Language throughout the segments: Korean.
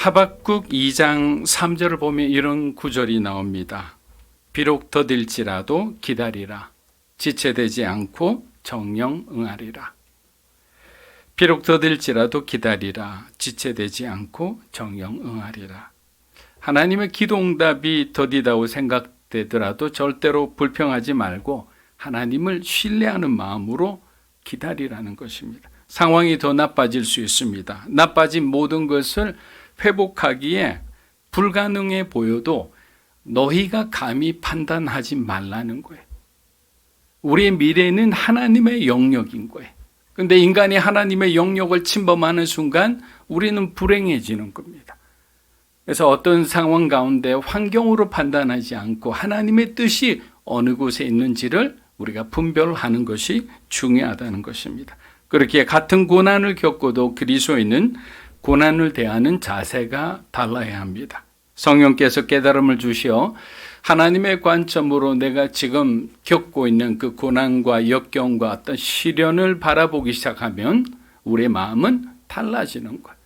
하박국 2장 3절을 보면 이런 구절이 나옵니다. 비록 더딜지라도 기다리라. 지체되지 않고 정령 응하리라. 비록 더딜지라도 기다리라. 지체되지 않고 정령 응하리라. 하나님의 기도 응답이 더디다고 생각되더라도 절대로 불평하지 말고 하나님을 신뢰하는 마음으로 기다리라는 것입니다. 상황이 더 나빠질 수 있습니다. 나빠진 모든 것을 회복하기에 불가능해 보여도 너희가 감히 판단하지 말라는 거예요. 우리의 미래는 하나님의 영역인 거예요. 그런데 인간이 하나님의 영역을 침범하는 순간 우리는 불행해지는 겁니다. 그래서 어떤 상황 가운데 환경으로 판단하지 않고 하나님의 뜻이 어느 곳에 있는지를 우리가 분별하는 것이 중요하다는 것입니다. 그렇게 같은 고난을 겪고도 그리스도인은 고난을 대하는 자세가 달라야 합니다. 성령께서 깨달음을 주시어 하나님의 관점으로 내가 지금 겪고 있는 그 고난과 역경과 어떤 시련을 바라보기 시작하면 우리의 마음은 달라지는 거예요.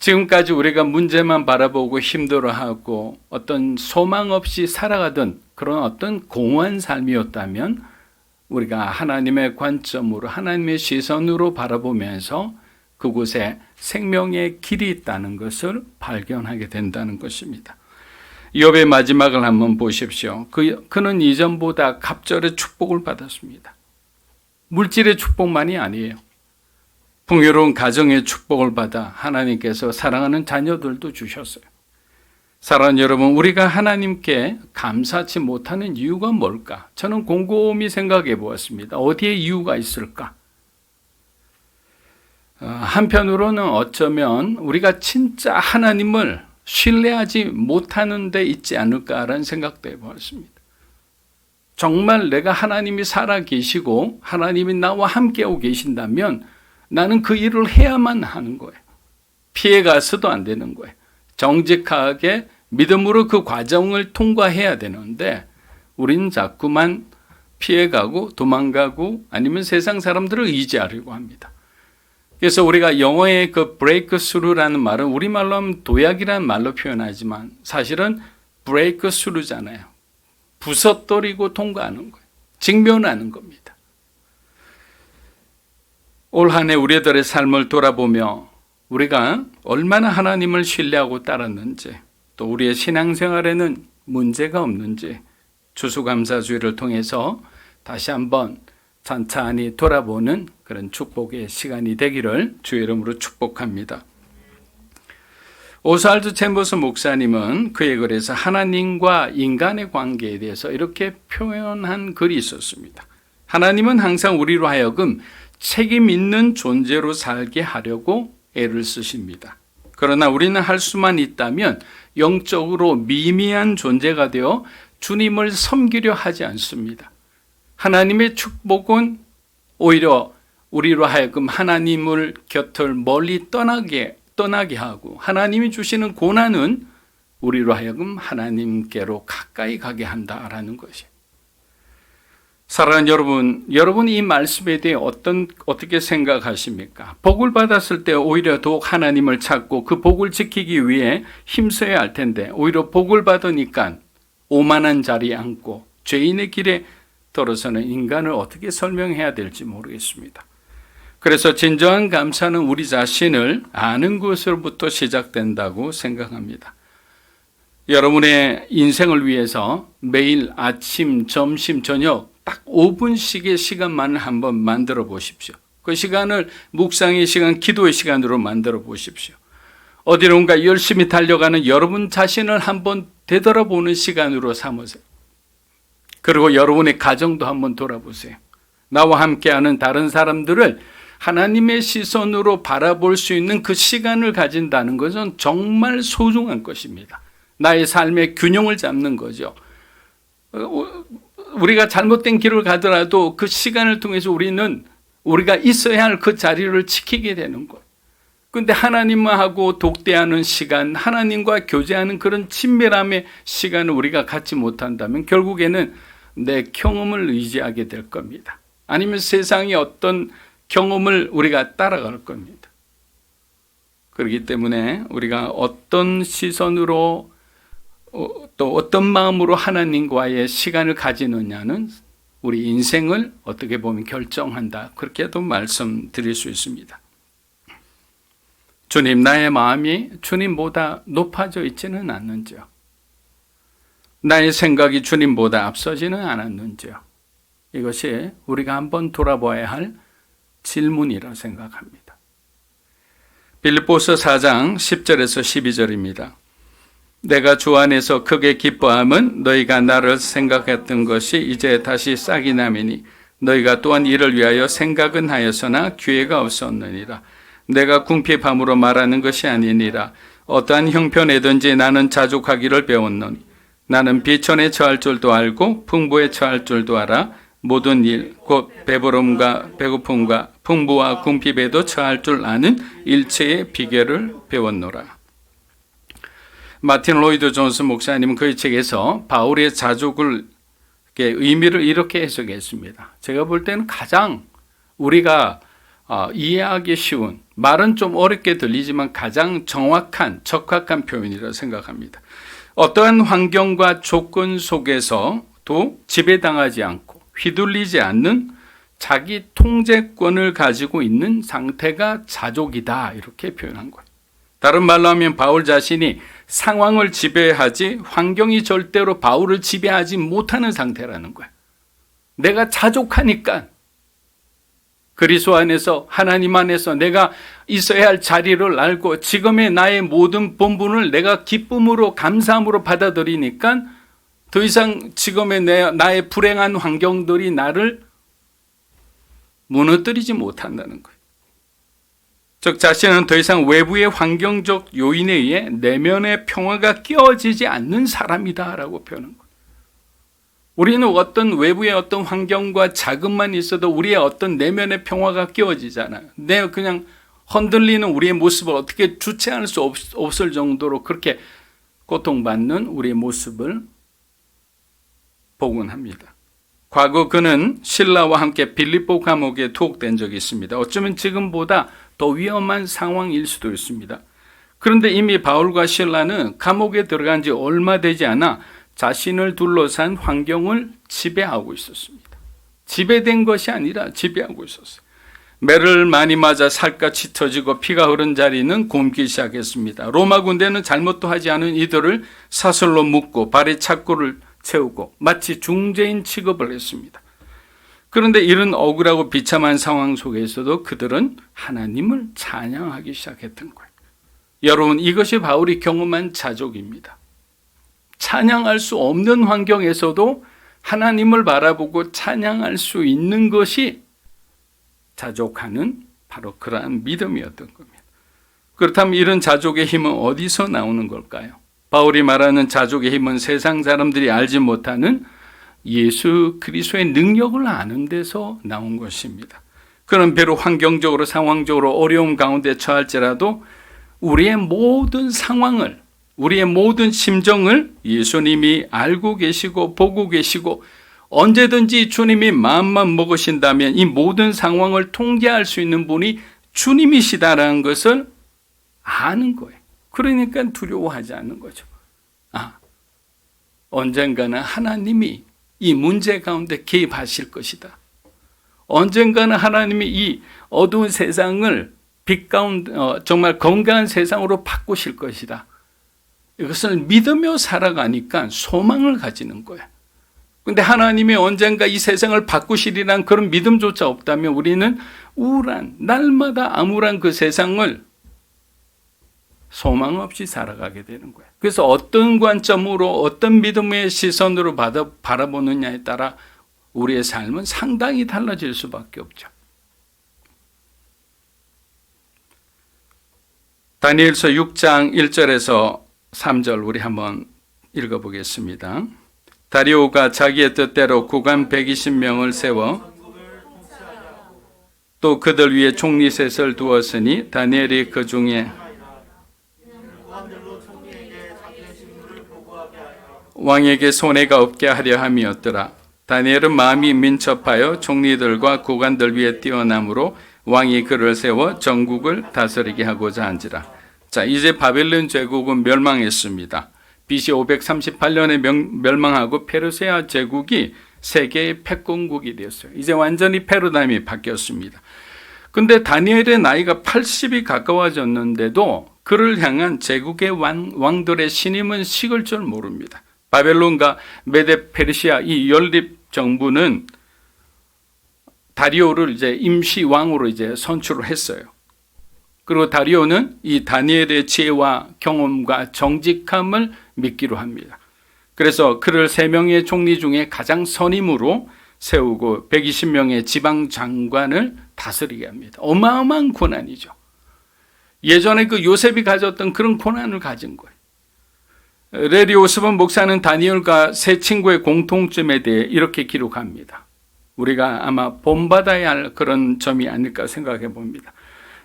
지금까지 우리가 문제만 바라보고 힘들어하고 어떤 소망 없이 살아가던 그런 어떤 공허한 삶이었다면 우리가 하나님의 관점으로 하나님의 시선으로 바라보면서 그곳에 생명의 길이 있다는 것을 발견하게 된다는 것입니다. 욥의 마지막을 한번 보십시오. 그는 이전보다 갑절의 축복을 받았습니다. 물질의 축복만이 아니에요. 풍요로운 가정의 축복을 받아 하나님께서 사랑하는 자녀들도 주셨어요. 사랑하는 여러분, 우리가 하나님께 감사치 못하는 이유가 뭘까? 저는 곰곰이 생각해 보았습니다. 어디에 이유가 있을까? 한편으로는 어쩌면 우리가 진짜 하나님을 신뢰하지 못하는 데 있지 않을까라는 생각도 해보았습니다. 정말 내가 하나님이 살아 계시고 하나님이 나와 함께하고 계신다면 나는 그 일을 해야만 하는 거예요. 피해가서도 안 되는 거예요. 정직하게 믿음으로 그 과정을 통과해야 되는데 우리는 자꾸만 피해가고 도망가고 아니면 세상 사람들을 의지하려고 합니다. 그래서 우리가 영어의 그 breakthrough라는 말은 우리말로 하면 도약이라는 말로 표현하지만 사실은 breakthrough잖아요. 부서뜨리고 통과하는 거예요. 직면하는 겁니다. 올 한 해 우리들의 삶을 돌아보며 우리가 얼마나 하나님을 신뢰하고 따랐는지 또 우리의 신앙생활에는 문제가 없는지 추수감사주의를 통해서 다시 한번 찬찬히 돌아보는 그런 축복의 시간이 되기를 주의 이름으로 축복합니다. 오스왈드 챔버스 목사님은 그의 글에서 하나님과 인간의 관계에 대해서 이렇게 표현한 글이 있었습니다. 하나님은 항상 우리로 하여금 책임 있는 존재로 살게 하려고 애를 쓰십니다. 그러나 우리는 할 수만 있다면 영적으로 미미한 존재가 되어 주님을 섬기려 하지 않습니다. 하나님의 축복은 오히려 우리로 하여금 하나님을 곁을 멀리 떠나게 하고 하나님이 주시는 고난은 우리로 하여금 하나님께로 가까이 가게 한다라는 것이에요. 사랑하는 여러분, 여러분이 이 말씀에 대해 어떻게 생각하십니까? 복을 받았을 때 오히려 더욱 하나님을 찾고 그 복을 지키기 위해 힘써야 할 텐데 오히려 복을 받으니까 오만한 자리에 앉고 죄인의 길에 들어서는 인간을 어떻게 설명해야 될지 모르겠습니다. 그래서 진정한 감사는 우리 자신을 아는 것으로부터 시작된다고 생각합니다. 여러분의 인생을 위해서 매일 아침, 점심, 저녁 딱 5분씩의 시간만을 한번 만들어 보십시오. 그 시간을 묵상의 시간, 기도의 시간으로 만들어 보십시오. 어디론가 열심히 달려가는 여러분 자신을 한번 되돌아보는 시간으로 삼으세요. 그리고 여러분의 가정도 한번 돌아보세요. 나와 함께하는 다른 사람들을 하나님의 시선으로 바라볼 수 있는 그 시간을 가진다는 것은 정말 소중한 것입니다. 나의 삶의 균형을 잡는 거죠. 우리가 잘못된 길을 가더라도 그 시간을 통해서 우리가 있어야 할 그 자리를 지키게 되는 거예요. 그런데 하나님하고 독대하는 시간, 하나님과 교제하는 그런 친밀함의 시간을 우리가 갖지 못한다면 결국에는 내 경험을 의지하게 될 겁니다. 아니면 세상의 어떤 경험을 우리가 따라갈 겁니다. 그렇기 때문에 우리가 어떤 시선으로 또 어떤 마음으로 하나님과의 시간을 가지느냐는 우리 인생을 어떻게 보면 결정한다. 그렇게도 말씀드릴 수 있습니다. 주님, 나의 마음이 주님보다 높아져 있지는 않는지요? 나의 생각이 주님보다 앞서지는 않았는지요? 이것이 우리가 한번 돌아봐야 할 질문이라 생각합니다. 빌립보서 4장 10절에서 12절입니다. 내가 주 안에서 크게 기뻐함은 너희가 나를 생각했던 것이 이제 다시 싹이 나매니 너희가 또한 이를 위하여 생각은 하였으나 기회가 없었느니라. 내가 궁핍함으로 말하는 것이 아니니라. 어떠한 형편에든지 나는 자족하기를 배웠노니 나는 비천에 처할 줄도 알고 풍부에 처할 줄도 알아. 모든 일, 곧 배부름과 배고픔과 풍부와 궁핍에도 처할 줄 아는 일체의 비결을 배웠노라. 마틴 로이드 존스 목사님은 그의 책에서 바울의 자족을 의미를 이렇게 해석했습니다. 제가 볼 때는 가장 우리가 이해하기 쉬운, 말은 좀 어렵게 들리지만 가장 정확한, 적합한 표현이라고 생각합니다. 어떠한 환경과 조건 속에서도 지배당하지 않고 휘둘리지 않는 자기 통제권을 가지고 있는 상태가 자족이다, 이렇게 표현한 거예요. 다른 말로 하면 바울 자신이 상황을 지배하지 환경이 절대로 바울을 지배하지 못하는 상태라는 거예요. 내가 자족하니까 그리스도 안에서, 하나님 안에서 내가 있어야 할 자리를 알고 지금의 나의 모든 본분을 내가 기쁨으로 감사함으로 받아들이니까 더 이상 지금의 나의 불행한 환경들이 나를 무너뜨리지 못한다는 거예요. 즉 자신은 더 이상 외부의 환경적 요인에 의해 내면의 평화가 끼어지지 않는 사람이다라고 표현한 거예요. 우리는 어떤 외부의 어떤 환경과 자금만 있어도 우리의 어떤 내면의 평화가 끼어지잖아요. 내가 그냥 흔들리는 우리의 모습을 어떻게 주체할 수 없을 정도로 그렇게 고통받는 우리의 모습을 보곤 합니다. 과거 그는 실라와 함께 빌립보 감옥에 투옥된 적이 있습니다. 어쩌면 지금보다 더 위험한 상황일 수도 있습니다. 그런데 이미 바울과 실라는 감옥에 들어간 지 얼마 되지 않아 자신을 둘러싼 환경을 지배하고 있었습니다. 지배된 것이 아니라 지배하고 있었어요. 매를 많이 맞아 살갗이 터지고 피가 흐른 자리는 곪기 시작했습니다. 로마 군대는 잘못도 하지 않은 이들을 사슬로 묶고 발에 착고를 채우고 마치 중재인 취급을 했습니다. 그런데 이런 억울하고 비참한 상황 속에서도 그들은 하나님을 찬양하기 시작했던 거예요. 여러분, 이것이 바울이 경험한 자족입니다. 찬양할 수 없는 환경에서도 하나님을 바라보고 찬양할 수 있는 것이 자족하는 바로 그러한 믿음이었던 겁니다. 그렇다면 이런 자족의 힘은 어디서 나오는 걸까요? 바울이 말하는 자족의 힘은 세상 사람들이 알지 못하는 예수 그리스도의 능력을 아는 데서 나온 것입니다. 그는 비록 환경적으로 상황적으로 어려움 가운데 처할지라도 우리의 모든 상황을, 우리의 모든 심정을 예수님이 알고 계시고 보고 계시고 언제든지 주님이 마음만 먹으신다면 이 모든 상황을 통제할 수 있는 분이 주님이시다라는 것을 아는 거예요. 그러니까 두려워하지 않는 거죠. 언젠가는 하나님이 이 문제 가운데 개입하실 것이다. 언젠가는 하나님이 이 어두운 세상을 빛 가운데 정말 건강한 세상으로 바꾸실 것이다. 이것을 믿으며 살아가니까 소망을 가지는 거예요. 그런데 하나님이 언젠가 이 세상을 바꾸시리란 그런 믿음조차 없다면 우리는 우울한, 날마다 암울한 그 세상을 소망 없이 살아가게 되는 거예요. 그래서 어떤 관점으로 어떤 믿음의 시선으로 바라보느냐에 따라 우리의 삶은 상당히 달라질 수밖에 없죠. 다니엘서 6장 1절에서 3절 우리 한번 읽어보겠습니다. 다리오가 자기의 뜻대로 구관 120명을 세워 또 그들 위에 총리셋을 두었으니 다니엘이 그 중에 왕에게 손해가 없게 하려 함이었더라. 다니엘은 마음이 민첩하여 총리들과 고관들 위에 뛰어남으로 왕이 그를 세워 전국을 다스리게 하고자 한지라. 자, 이제 바벨론 제국은 멸망했습니다. BC 538년에 멸망하고 페르시아 제국이 세계의 패권국이 되었어요. 이제 완전히 패러다임이 바뀌었습니다. 근데 다니엘의 나이가 80이 가까워졌는데도 그를 향한 제국의 왕들의 신임은 식을 줄 모릅니다. 바벨론과 메데 페르시아 이 연립 정부는 다리오를 이제 임시 왕으로 이제 선출을 했어요. 그리고 다리오는 이 다니엘의 지혜와 경험과 정직함을 믿기로 합니다. 그래서 그를 3명의 총리 중에 가장 선임으로 세우고 120명의 지방 장관을 다스리게 합니다. 어마어마한 고난이죠. 예전에 그 요셉이 가졌던 그런 고난을 가진 거예요. 레리 오스본 목사는 다니엘과 세 친구의 공통점에 대해 이렇게 기록합니다. 우리가 아마 본받아야 할 그런 점이 아닐까 생각해 봅니다.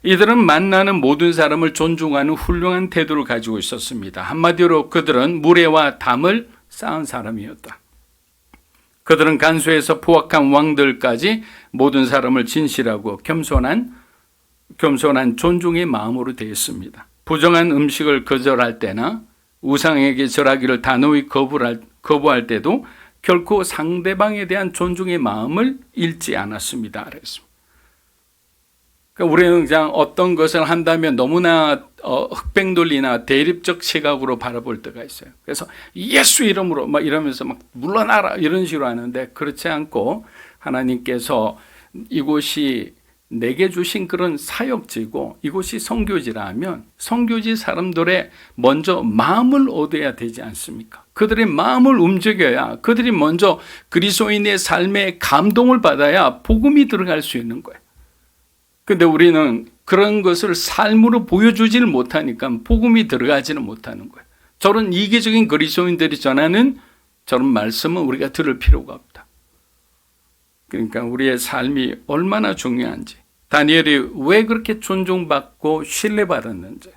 이들은 만나는 모든 사람을 존중하는 훌륭한 태도를 가지고 있었습니다. 한마디로 그들은 무례와 담을 쌓은 사람이었다. 그들은 간수에서 포악한 왕들까지 모든 사람을 진실하고 겸손한 존중의 마음으로 대했습니다. 부정한 음식을 거절할 때나 우상에게 절하기를 단호히 거부할 때도 결코 상대방에 대한 존중의 마음을 잃지 않았습니다. 그랬습니다. 그러니까 우리는 그냥 어떤 것을 한다면 너무나 흑백논리나 대립적 시각으로 바라볼 때가 있어요. 그래서 예수 이름으로 막 이러면서 막 물러나라 이런 식으로 하는데 그렇지 않고 하나님께서 이곳이 내게 주신 그런 사역지고 이곳이 선교지라 하면 선교지 사람들의 먼저 마음을 얻어야 되지 않습니까? 그들의 마음을 움직여야 그들이 먼저 그리스도인의 삶에 감동을 받아야 복음이 들어갈 수 있는 거예요. 근데 우리는 그런 것을 삶으로 보여주지를 못하니까 복음이 들어가지는 못하는 거예요. 저런 이기적인 그리스도인들이 전하는 저런 말씀은 우리가 들을 필요가 없다. 그러니까 우리의 삶이 얼마나 중요한지, 다니엘이 왜 그렇게 존중받고 신뢰받았는지,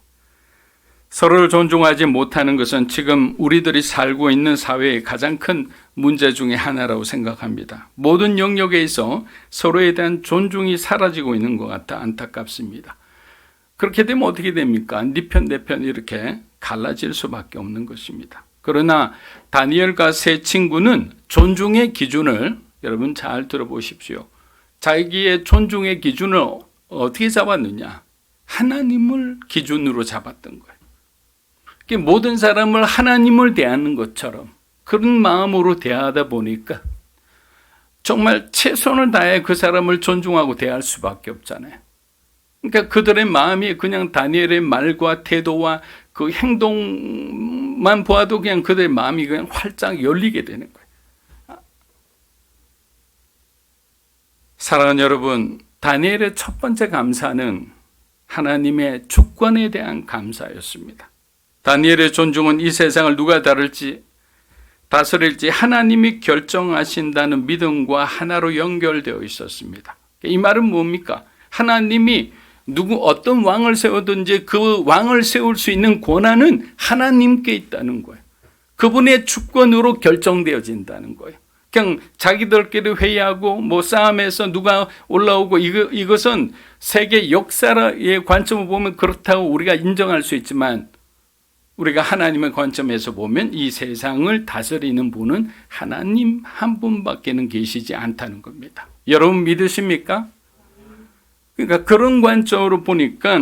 서로를 존중하지 못하는 것은 지금 우리들이 살고 있는 사회의 가장 큰 문제 중에 하나라고 생각합니다. 모든 영역에 있어 서로에 대한 존중이 사라지고 있는 것 같아 안타깝습니다. 그렇게 되면 어떻게 됩니까? 네 편, 내 편 이렇게 갈라질 수밖에 없는 것입니다. 그러나 다니엘과 세 친구는 존중의 기준을 여러분 잘 들어보십시오. 자기의 존중의 기준을 어떻게 잡았느냐? 하나님을 기준으로 잡았던 거예요. 모든 사람을 하나님을 대하는 것처럼 그런 마음으로 대하다 보니까 정말 최선을 다해 그 사람을 존중하고 대할 수밖에 없잖아요. 그러니까 그들의 마음이 그냥 다니엘의 말과 태도와 그 행동만 보아도 그냥 그들의 마음이 그냥 활짝 열리게 되는 거예요. 사랑하는 여러분, 다니엘의 첫 번째 감사는 하나님의 주권에 대한 감사였습니다. 다니엘의 존중은 이 세상을 누가 다스릴지 하나님이 결정하신다는 믿음과 하나로 연결되어 있었습니다. 이 말은 뭡니까? 하나님이 어떤 왕을 세우든지 그 왕을 세울 수 있는 권한은 하나님께 있다는 거예요. 그분의 주권으로 결정되어진다는 거예요. 그냥 자기들끼리 회의하고 싸움에서 누가 올라오고 이것은 세계 역사의 관점을 보면 그렇다고 우리가 인정할 수 있지만 우리가 하나님의 관점에서 보면 이 세상을 다스리는 분은 하나님 한 분밖에는 계시지 않다는 겁니다. 여러분 믿으십니까? 그러니까 그런 관점으로 보니까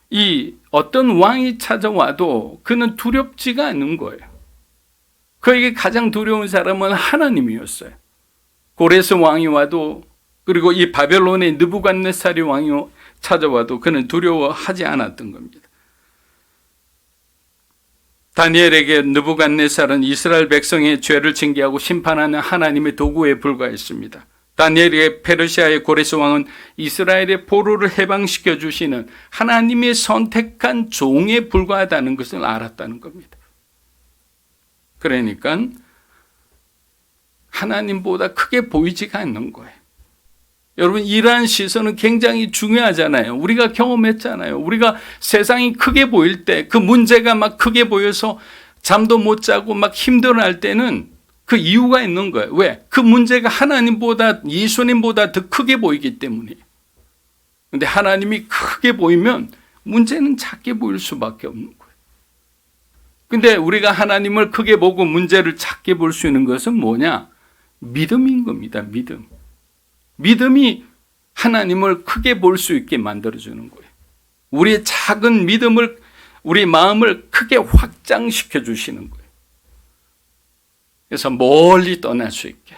이 어떤 왕이 찾아와도 그는 두렵지가 않은 거예요. 그에게 가장 두려운 사람은 하나님이었어요. 고레스 왕이 와도 그리고 이 바벨론의 느부갓네살이 왕이 찾아와도 그는 두려워하지 않았던 겁니다. 다니엘에게 느부갓네살은 이스라엘 백성의 죄를 징계하고 심판하는 하나님의 도구에 불과했습니다. 다니엘에게 페르시아의 고레스 왕은 이스라엘의 포로를 해방시켜 주시는 하나님의 선택한 종에 불과하다는 것을 알았다는 겁니다. 그러니까 하나님보다 크게 보이지가 않는 거예요. 여러분 이러한 시선은 굉장히 중요하잖아요. 우리가 경험했잖아요. 우리가 세상이 크게 보일 때 그 문제가 막 크게 보여서 잠도 못 자고 막 힘들어할 때는 그 이유가 있는 거예요. 왜? 그 문제가 하나님보다 예수님보다 더 크게 보이기 때문이에요. 그런데 하나님이 크게 보이면 문제는 작게 보일 수밖에 없는 거예요. 근데 우리가 하나님을 크게 보고 문제를 작게 볼 수 있는 것은 뭐냐? 믿음인 겁니다. 믿음. 믿음이 하나님을 크게 볼 수 있게 만들어주는 거예요. 우리의 작은 믿음을, 우리 마음을 크게 확장시켜 주시는 거예요. 그래서 멀리 떠날 수 있게.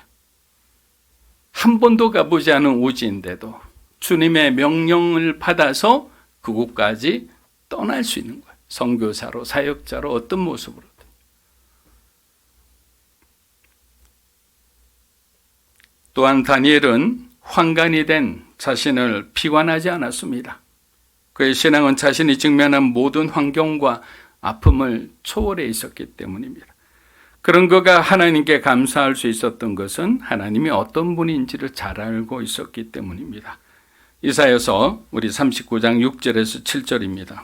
한 번도 가보지 않은 오지인데도 주님의 명령을 받아서 그곳까지 떠날 수 있는 거예요. 선교사로, 사역자로, 어떤 모습으로든. 또한 다니엘은 환관이 된 자신을 비관하지 않았습니다. 그의 신앙은 자신이 직면한 모든 환경과 아픔을 초월해 있었기 때문입니다. 그런 그가 하나님께 감사할 수 있었던 것은 하나님이 어떤 분인지를 잘 알고 있었기 때문입니다. 이사야서 우리 39장 6절에서 7절입니다.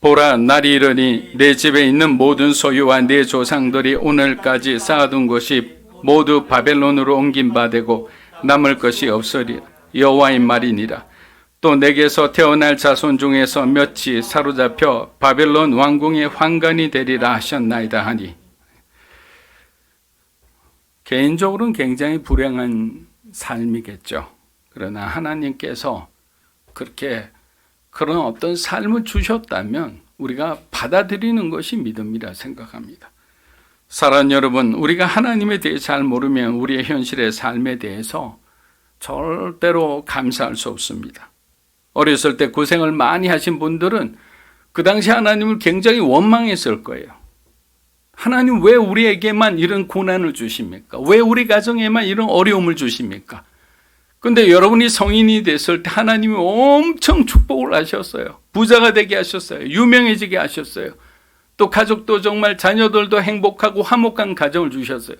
보라, 날이 이르니 내 집에 있는 모든 소유와 내 조상들이 오늘까지 쌓아둔 것이 모두 바벨론으로 옮긴 바 되고 남을 것이 없으리 여호와의 말이니라. 또 내게서 태어날 자손 중에서 몇이 사로잡혀 바벨론 왕궁의 환관이 되리라 하셨나이다 하니, 개인적으로는 굉장히 불행한 삶이겠죠. 그러나 하나님께서 그렇게 그런 어떤 삶을 주셨다면 우리가 받아들이는 것이 믿음이라 생각합니다. 사랑하는 여러분, 우리가 하나님에 대해 잘 모르면 우리의 현실의 삶에 대해서 절대로 감사할 수 없습니다. 어렸을 때 고생을 많이 하신 분들은 그 당시 하나님을 굉장히 원망했을 거예요. 하나님 왜 우리에게만 이런 고난을 주십니까? 왜 우리 가정에만 이런 어려움을 주십니까? 근데 여러분이 성인이 됐을 때 하나님이 엄청 축복을 하셨어요. 부자가 되게 하셨어요. 유명해지게 하셨어요. 또 가족도 정말 자녀들도 행복하고 화목한 가정을 주셨어요.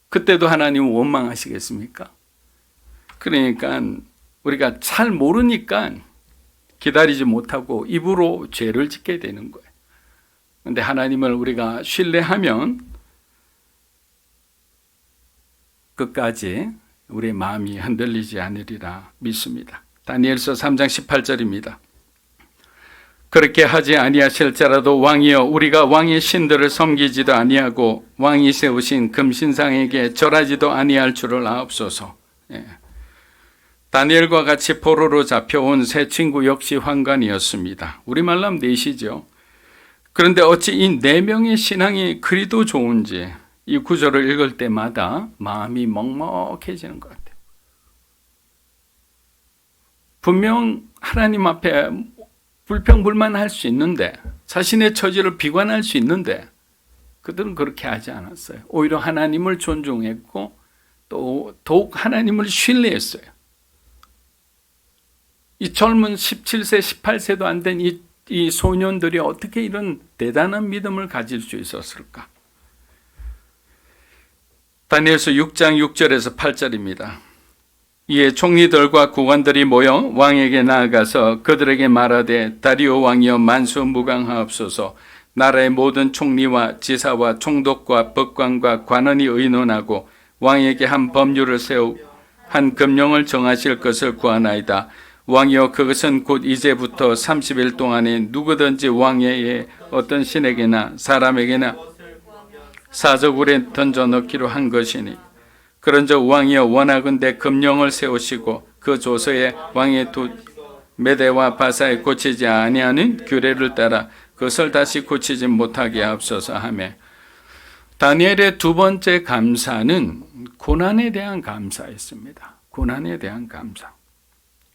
그때도 하나님은 원망하시겠습니까? 그러니까 우리가 잘 모르니까 기다리지 못하고 입으로 죄를 짓게 되는 거예요. 그런데 하나님을 우리가 신뢰하면 끝까지 우리의 마음이 흔들리지 않으리라 믿습니다. 다니엘서 3장 18절입니다. 그렇게 하지 아니하실지라도 왕이여, 우리가 왕의 신들을 섬기지도 아니하고 왕이 세우신 금신상에게 절하지도 아니할 줄을 아옵소서. 다니엘과 같이 포로로 잡혀온 세 친구 역시 환관이었습니다. 우리말로 하면 넷이죠. 그런데 어찌 이 네 명의 신앙이 그리도 좋은지 이 구절을 읽을 때마다 마음이 먹먹해지는 것 같아요. 분명 하나님 앞에 불평불만할 수 있는데, 자신의 처지를 비관할 수 있는데 그들은 그렇게 하지 않았어요. 오히려 하나님을 존중했고 또 더욱 하나님을 신뢰했어요. 이 젊은 17세, 18세도 안 된 이 소년들이 어떻게 이런 대단한 믿음을 가질 수 있었을까? 다니엘서 6장 6절에서 8절입니다. 이에 총리들과 구관들이 모여 왕에게 나아가서 그들에게 말하되, 다리오 왕이여 만수무강하옵소서. 나라의 모든 총리와 지사와 총독과 법관과 관원이 의논하고 왕에게 한 법률을 세우 한 금령을 정하실 것을 구하나이다. 왕이여, 그것은 곧 이제부터 30일 동안에 누구든지 왕의 어떤 신에게나 사람에게나 사저굴에 던져 넣기로 한 것이니, 그런즉 왕이여, 원하건대 금령을 세우시고 그 조서에 왕의 두 메대와 바사에 고치지 아니하는 규례를 따라 그것을 다시 고치지 못하게 하옵소서 하며, 다니엘의 두 번째 감사는 고난에 대한 감사였습니다. 고난에 대한 감사.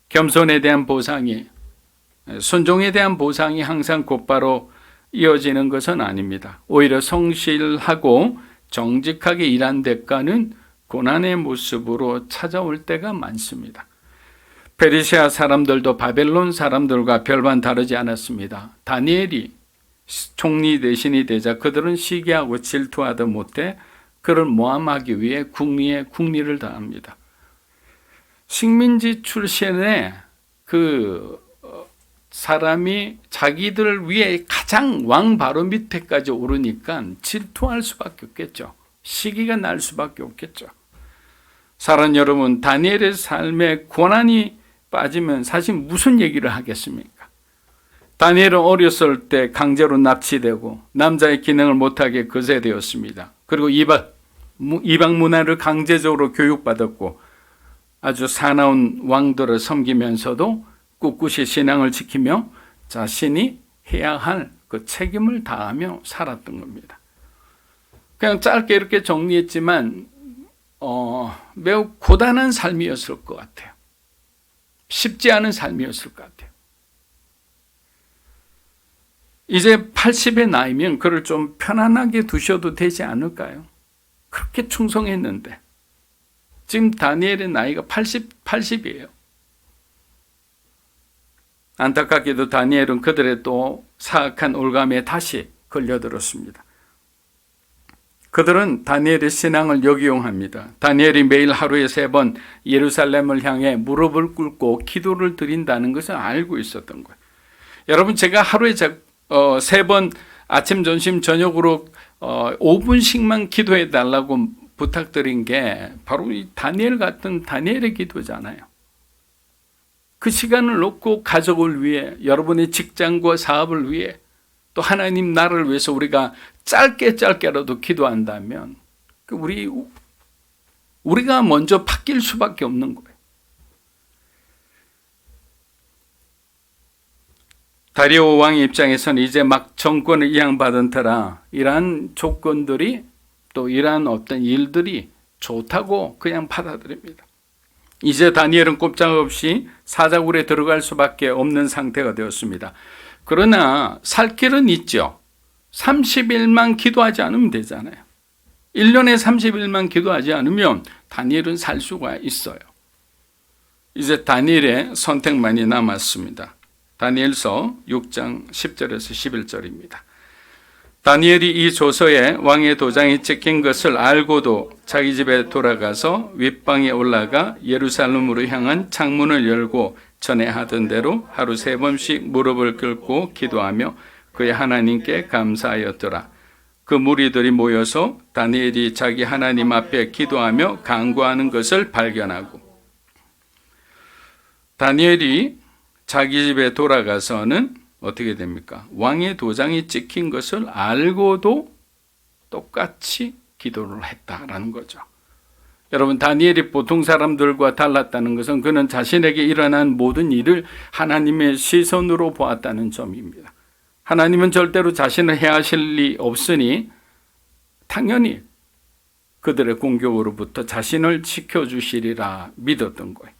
겸손에 대한 보상이, 순종에 대한 보상이 항상 곧바로 이어지는 것은 아닙니다. 오히려 성실하고 정직하게 일한 대가는 고난의 모습으로 찾아올 때가 많습니다. 페르시아 사람들도 바벨론 사람들과 별반 다르지 않았습니다. 다니엘이 총리 대신이 되자 그들은 시기하고 질투하다 못해 그를 모함하기 위해 국리를 다합니다. 식민지 출신의 그 사람이 자기들을 위해 가장 왕 바로 밑에까지 오르니까 질투할 수밖에 없겠죠. 시기가 날 수밖에 없겠죠. 사랑하는 여러분, 다니엘의 삶에 고난이 빠지면 사실 무슨 얘기를 하겠습니까? 다니엘은 어렸을 때 강제로 납치되고 남자의 기능을 못하게 거세되었습니다. 그리고 이방 문화를 강제적으로 교육받았고 아주 사나운 왕들을 섬기면서도 꿋꿋이 신앙을 지키며 자신이 해야 할 그 책임을 다하며 살았던 겁니다. 그냥 짧게 이렇게 정리했지만 매우 고단한 삶이었을 것 같아요. 쉽지 않은 삶이었을 것 같아요. 이제 80의 나이면 그를 좀 편안하게 두셔도 되지 않을까요? 그렇게 충성했는데 지금 다니엘의 나이가 80이에요. 안타깝게도 다니엘은 그들의 또 사악한 올감에 다시 걸려들었습니다. 그들은 다니엘의 신앙을 역이용합니다. 다니엘이 매일 하루에 3번 예루살렘을 향해 무릎을 꿇고 기도를 드린다는 것을 알고 있었던 거예요. 여러분, 제가 하루에 3번 아침, 점심, 저녁으로 5분씩만 기도해 달라고 부탁드린 게 바로 이 다니엘 같은 다니엘의 기도잖아요. 그 시간을 놓고 가족을 위해, 여러분의 직장과 사업을 위해, 또 하나님 나라를 위해서 우리가 짧게라도 기도한다면 우리가 먼저 바뀔 수밖에 없는 거예요. 다리오 왕의 입장에서는 이제 막 정권을 이양받은 터라 이러한 조건들이 또 이러한 어떤 일들이 좋다고 그냥 받아들입니다. 이제 다니엘은 꼼짝없이 사자굴에 들어갈 수밖에 없는 상태가 되었습니다. 그러나 살 길은 있죠. 30일만 기도하지 않으면 되잖아요. 1년에 30일만 기도하지 않으면 다니엘은 살 수가 있어요. 이제 다니엘의 선택만이 남았습니다. 다니엘서 6장 10절에서 11절입니다. 다니엘이 이 조서에 왕의 도장이 찍힌 것을 알고도 자기 집에 돌아가서 윗방에 올라가 예루살렘으로 향한 창문을 열고 전에 하던 대로 하루 3번씩 무릎을 꿇고 기도하며 그의 하나님께 감사하였더라. 그 무리들이 모여서 다니엘이 자기 하나님 앞에 기도하며 간구하는 것을 발견하고, 다니엘이 자기 집에 돌아가서는 어떻게 됩니까? 왕의 도장이 찍힌 것을 알고도 똑같이 기도를 했다라는 거죠. 여러분, 다니엘이 보통 사람들과 달랐다는 것은 그는 자신에게 일어난 모든 일을 하나님의 시선으로 보았다는 점입니다. 하나님은 절대로 자신을 해하실 리 없으니 당연히 그들의 공격으로부터 자신을 지켜주시리라 믿었던 거예요.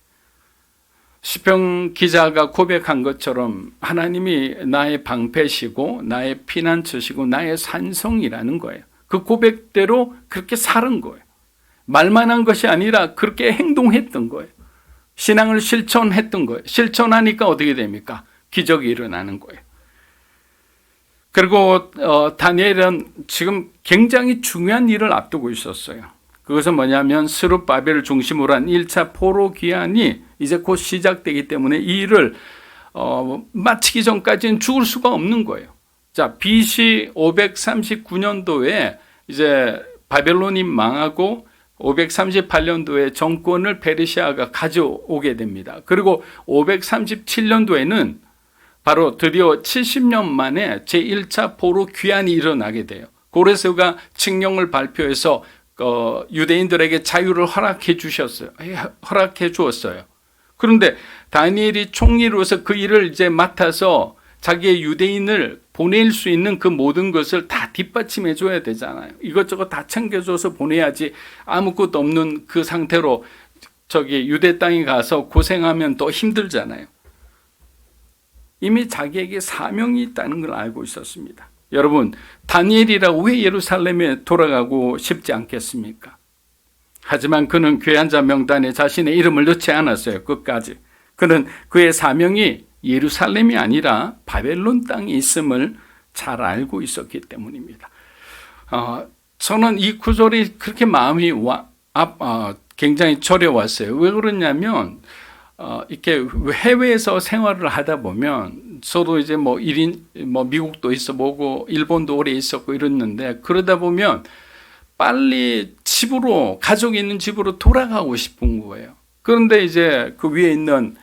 시편 기자가 고백한 것처럼 하나님이 나의 방패시고 나의 피난처시고 나의 산성이라는 거예요. 그 고백대로 그렇게 살은 거예요. 말만 한 것이 아니라 그렇게 행동했던 거예요. 신앙을 실천했던 거예요. 실천하니까 어떻게 됩니까? 기적이 일어나는 거예요. 그리고 다니엘은 지금 굉장히 중요한 일을 앞두고 있었어요. 그것은 뭐냐면 스룹바벨을 중심으로 한 1차 포로 귀환이 이제 곧 시작되기 때문에 이 일을 마치기 전까지는 죽을 수가 없는 거예요. 자, BC 539년도에 이제 바벨론이 망하고 538년도에 정권을 페르시아가 가져오게 됩니다. 그리고 537년도에는 바로 드디어 70년 만에 제1차 포로 귀환이 일어나게 돼요. 고레스가 칙령을 발표해서 유대인들에게 자유를 허락해 주었어요. 그런데 다니엘이 총리로서 그 일을 이제 맡아서 자기의 유대인을 보낼 수 있는 그 모든 것을 다 뒷받침해 줘야 되잖아요. 이것저것 다 챙겨줘서 보내야지 아무것도 없는 그 상태로 유대 땅에 가서 고생하면 더 힘들잖아요. 이미 자기에게 사명이 있다는 걸 알고 있었습니다. 여러분, 다니엘이라고 왜 예루살렘에 돌아가고 싶지 않겠습니까? 하지만 그는 귀환자 명단에 자신의 이름을 넣지 않았어요. 끝까지. 그는 그의 사명이 예루살렘이 아니라 바벨론 땅에 있음을 잘 알고 있었기 때문입니다. 저는 이 구절이 그렇게 마음이 굉장히 저려왔어요. 왜 그러냐면 이렇게 해외에서 생활을 하다 보면 저도 이제 미국도 있어보고 일본도 오래 있었고 이랬는데, 그러다 보면 빨리 집으로, 가족이 있는 집으로 돌아가고 싶은 거예요. 그런데 이제 그 위에 있는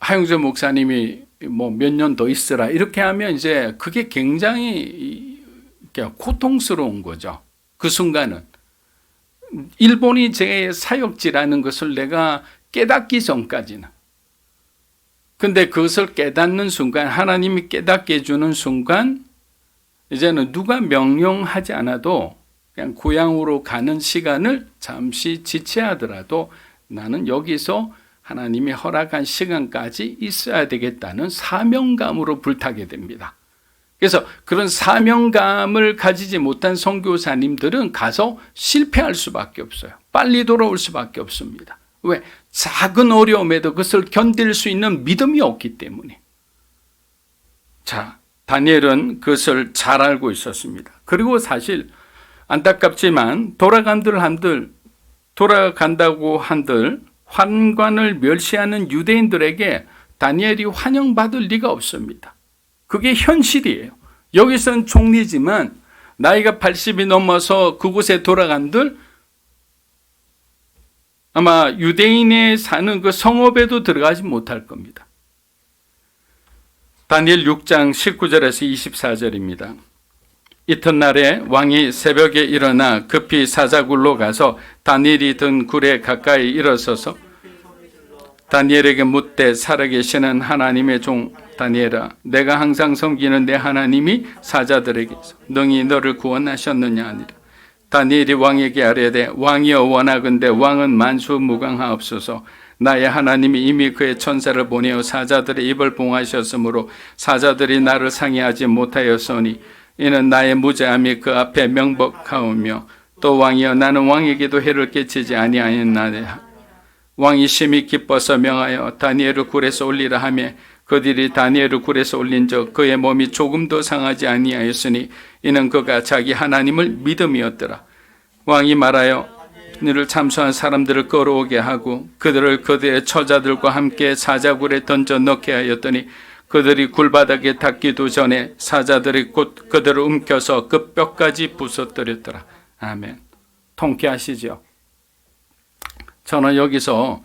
하용재 목사님이 뭐 몇 년 더 있으라 이렇게 하면 이제 그게 굉장히 고통스러운 거죠. 그 순간은 일본이 제 사역지라는 것을 내가 깨닫기 전까지는. 근데 그것을 깨닫는 순간, 하나님이 깨닫게 해주는 순간 이제는 누가 명령하지 않아도 그냥 고향으로 가는 시간을 잠시 지체하더라도 나는 여기서 하나님이 허락한 시간까지 있어야 되겠다는 사명감으로 불타게 됩니다. 그래서 그런 사명감을 가지지 못한 선교사님들은 가서 실패할 수밖에 없어요. 빨리 돌아올 수밖에 없습니다. 왜? 작은 어려움에도 그것을 견딜 수 있는 믿음이 없기 때문에. 자, 다니엘은 그것을 잘 알고 있었습니다. 그리고 사실 안타깝지만 돌아간다고 한들 환관을 멸시하는 유대인들에게 다니엘이 환영받을 리가 없습니다. 그게 현실이에요. 여기서는 총리지만 나이가 80이 넘어서 그곳에 돌아간들 아마 유대인에 사는 그 성읍에도 들어가지 못할 겁니다. 다니엘 6장 19절에서 24절입니다. 이튿날에 왕이 새벽에 일어나 급히 사자굴로 가서 다니엘이 든 굴에 가까이 일어서서 다니엘에게 묻되 살아계시는 하나님의 종 다니엘아, 내가 항상 섬기는 내 하나님이 사자들에게서 능히 너를 구원하셨느냐 하니라. 다니엘이 왕에게 아뢰되 왕이여 원하건대 왕은 만수무강하옵소서. 나의 하나님이 이미 그의 천사를 보내어 사자들의 입을 봉하셨으므로 사자들이 나를 상해하지 못하였으니 이는 나의 무죄함이 그 앞에 명백하오며 또 왕이여 나는 왕에게도 해를 끼치지 아니하였나니 왕이 심히 기뻐서 명하여 다니엘을 굴에서 올리라 하며 그들이 다니엘을 굴에서 올린 적 그의 몸이 조금도 상하지 아니하였으니 이는 그가 자기 하나님을 믿음이었더라. 왕이 말하여 이를 참수한 사람들을 끌어오게 하고 그들을 그들의 처자들과 함께 사자굴에 던져 넣게 하였더니 그들이 굴바닥에 닿기도 전에 사자들이 곧 그들을 움켜서 그 뼈까지 부서뜨렸더라. 아멘. 통쾌하시죠? 저는 여기서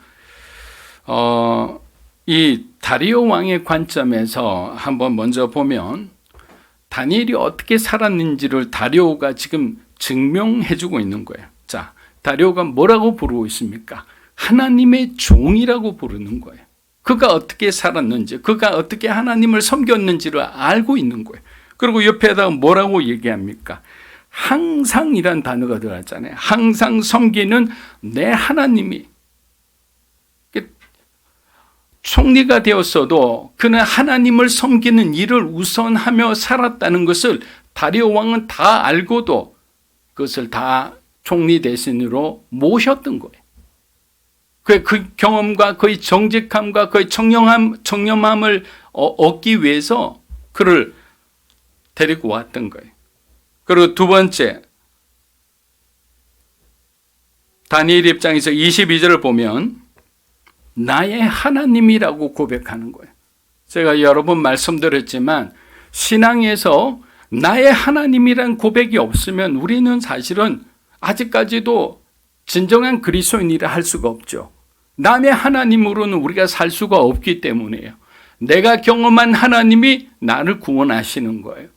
이 다리오 왕의 관점에서 한번 먼저 보면 다니엘이 어떻게 살았는지를 다리오가 지금 증명해주고 있는 거예요. 자, 다리오가 뭐라고 부르고 있습니까? 하나님의 종이라고 부르는 거예요. 그가 어떻게 살았는지, 그가 어떻게 하나님을 섬겼는지를 알고 있는 거예요. 그리고 옆에다가 뭐라고 얘기합니까? 항상이란 단어가 들어갔잖아요. 항상 섬기는 내 하나님이. 총리가 되었어도 그는 하나님을 섬기는 일을 우선하며 살았다는 것을 다리오 왕은 다 알고도 그것을 다 총리 대신으로 모셨던 거예요. 그 경험과 그의 정직함과 그의 청렴함을 얻기 위해서 그를 데리고 왔던 거예요. 그리고 두 번째, 다니엘 입장에서 22절을 보면 나의 하나님이라고 고백하는 거예요. 제가 여러 번 말씀드렸지만 신앙에서 나의 하나님이란 고백이 없으면 우리는 사실은 아직까지도 진정한 그리스도인이라 할 수가 없죠. 남의 하나님으로는 우리가 살 수가 없기 때문이에요. 내가 경험한 하나님이 나를 구원하시는 거예요.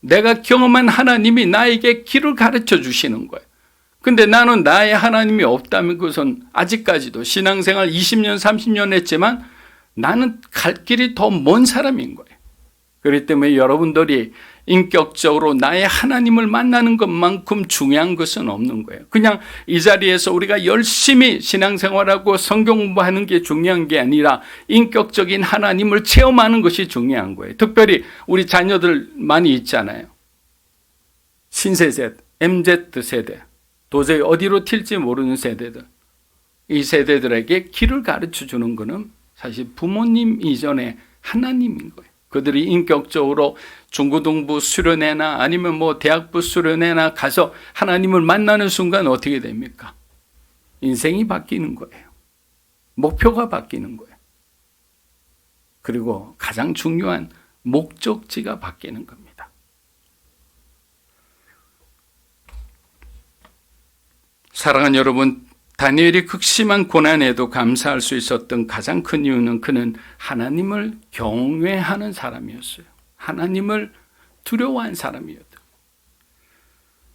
내가 경험한 하나님이 나에게 길을 가르쳐 주시는 거예요. 근데 나는 나의 하나님이 없다면 그것은 아직까지도 신앙생활 20년, 30년 했지만 나는 갈 길이 더 먼 사람인 거예요. 그렇기 때문에 여러분들이 인격적으로 나의 하나님을 만나는 것만큼 중요한 것은 없는 거예요. 그냥 이 자리에서 우리가 열심히 신앙생활하고 성경 공부하는 게 중요한 게 아니라 인격적인 하나님을 체험하는 것이 중요한 거예요. 특별히 우리 자녀들 많이 있잖아요. 신세대, MZ세대. 도저히 어디로 튈지 모르는 세대들. 이 세대들에게 길을 가르쳐 주는 것은 사실 부모님 이전에 하나님인 거예요. 그들이 인격적으로 중고등부 수련회나 아니면 뭐 대학부 수련회나 가서 하나님을 만나는 순간 어떻게 됩니까? 인생이 바뀌는 거예요. 목표가 바뀌는 거예요. 그리고 가장 중요한 목적지가 바뀌는 겁니다. 사랑하는 여러분, 다니엘이 극심한 고난에도 감사할 수 있었던 가장 큰 이유는 그는 하나님을 경외하는 사람이었어요. 하나님을 두려워한 사람이었다.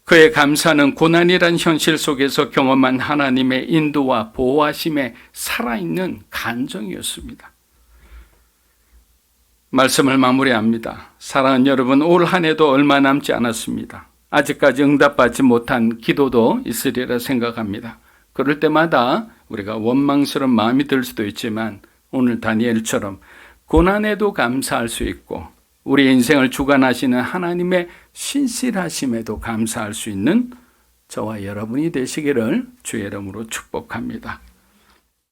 그의 감사는 고난이란 현실 속에서 경험한 하나님의 인도와 보호하심에 살아있는 간정이었습니다. 말씀을 마무리합니다. 사랑하는 여러분, 올 한 해도 얼마 남지 않았습니다. 아직까지 응답받지 못한 기도도 있으리라 생각합니다. 그럴 때마다 우리가 원망스러운 마음이 들 수도 있지만 오늘 다니엘처럼 고난에도 감사할 수 있고 우리 인생을 주관하시는 하나님의 신실하심에도 감사할 수 있는 저와 여러분이 되시기를 주의 이름으로 축복합니다.